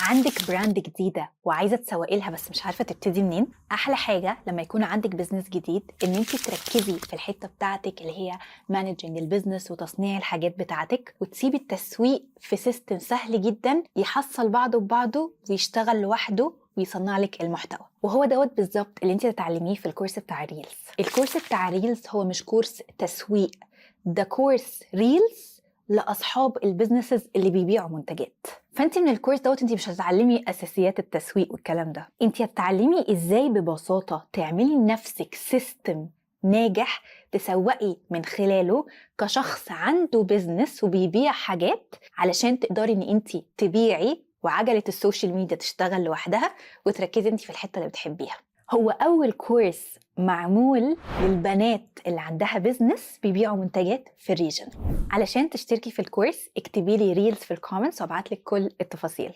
عندك براند جديدة وعايزة تسوقي لها بس مش عارفة تبتدي منين؟ أحلى حاجة لما يكون عندك بزنس جديد إن أنت تركزي في الحتة بتاعتك اللي هي مانجنج البزنس وتصنيع الحاجات بتاعتك، وتسيبي التسويق في سيستم سهل جدا يحصل بعضه ببعضه ويشتغل لوحده ويصنع لك المحتوى. وهو دوت بالظبط اللي انت تتعلميه في الكورس بتاع ريلز. الكورس بتاع ريلز هو مش كورس تسويق، ده كورس ريلز لاصحاب البيزنسز اللي بيبيعوا منتجات. فانت من الكورس دوت انت مش هتتعلمي اساسيات التسويق والكلام ده، انت هتتعلمي ازاي ببساطه تعملي لنفسك سيستم ناجح تسوقي من خلاله كشخص عنده بيزنس وبيبيع حاجات، علشان تقدري ان انت تبيعي وعجله السوشيال ميديا تشتغل لوحدها وتركزي انت في الحته اللي بتحبيها. هو أول كورس معمول للبنات اللي عندها بيزنس بيبيعوا منتجات في الريجن. علشان تشتركي في الكورس اكتبي لي ريلز في الكومنتس وابعت لك كل التفاصيل.